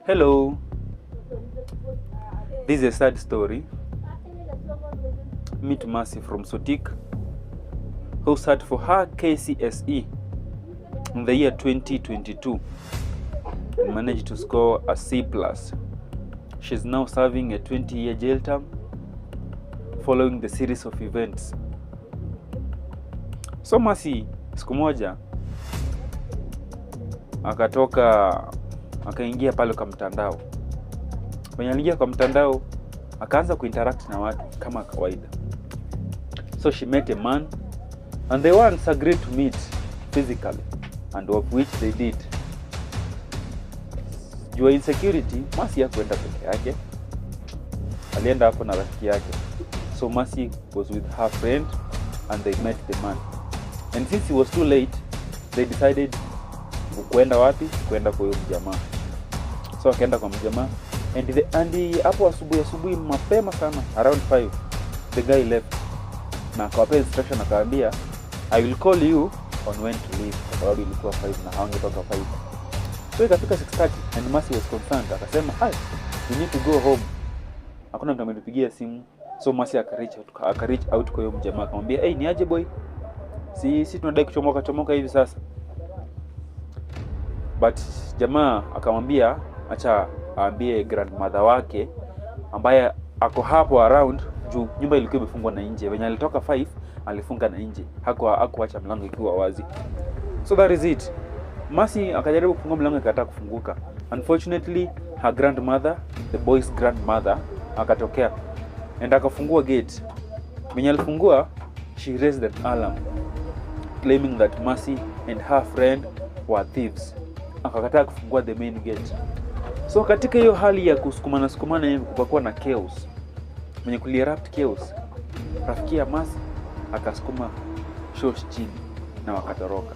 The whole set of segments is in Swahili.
Hello, this is a sad story. Meet Mercy from Sotik, who sat for her KCSE in the year 2022 and managed to score a C+. She's now serving a 20-year jail term following the series of events. So Mercy siku moja akaingia pale kwa mtandao. Kwenye aliingia kwa mtandao akaanza kuinteract na watu kama kawaida. So she met a man and they once agreed to meet physically, and of which they did. Jua insecurity, Mercy hakuenda peke yake. Alienda hapo na rafiki yake. So Mercy was with her friend and they met the man. And since it was too late, they decided kuenda wapi? Kuenda kwa huyo mjamaa. So akaenda kwa mjamaa and hapo asubuhi mapema sana around 5 the guy left. Na akawapea instruction akaambia I will call you on when to leave. Kwa sababu ilikuwa 5 na hawangetoka 5. So ikafika 6:30 and Mercy was concerned. Akasema, "You need to go home." Hakuna mtu amenipigia simu. So Mercy akareach out kwa huyo mjamaa akamwambia, "Hey, ni aje boy? Si tunadai kuchomoka hivi sasa." But jamaa akamwambia acha aambie grandmother wake ambaye ako hapo around juu nyumba ilikuwa imefungwa na nje. Wenye alitoka 5 alifunga na nje. Hakuacha mlango ikiwa wazi. So that is it. Mercy akajaribu kufungua mlango ikakataa kufunguka. Unfortunately, her grandmother, the boy's grandmother, akatokea and akafungua gate. Mwenye alifungua, she raised an alarm claiming that Mercy and her friend were thieves. Akakataa kufungua the main gate. So katika hiyo hali ya kusukumana hivi kukakuwa na chaos. Mwenye kulierupt chaos, rafiki ya Mercy akasukuma shosh chini na wakatoroka.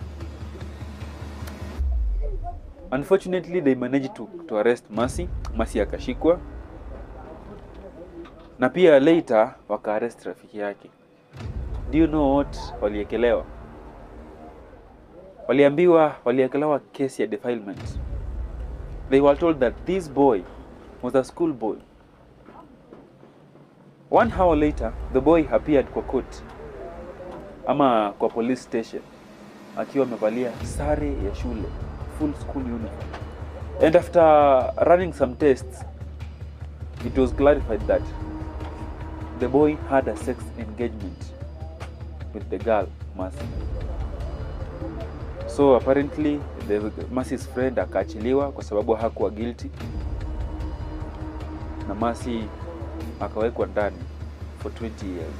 Unfortunately, they managed to arrest Mercy. Mercy akashikwa. Na pia later waka-arrest rafiki yake. Do you know what waliekelewa? Waliekelewa kesi ya defilement. They were told that this boy was a school boy. 1 hour later, the boy appeared kwa court ama kwa police station akiwa amevalia sare ya shule, full school uniform. And after running some tests, it was clarified that the boy had a sex engagement with the girl, Mercy. So apparently, Mercy's friend akaachiliwa kwa sababu hakuwa guilty. Na Mercy akawekwa ndani for 20 years.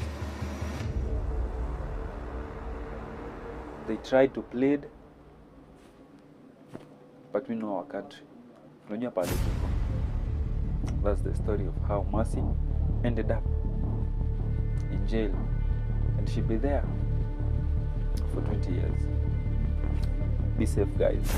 They tried to plead, but we know our country. Tunajua pale tuko. That's the story of how Mercy ended up in jail, and she'll be there for 20 years. Be safe, guys.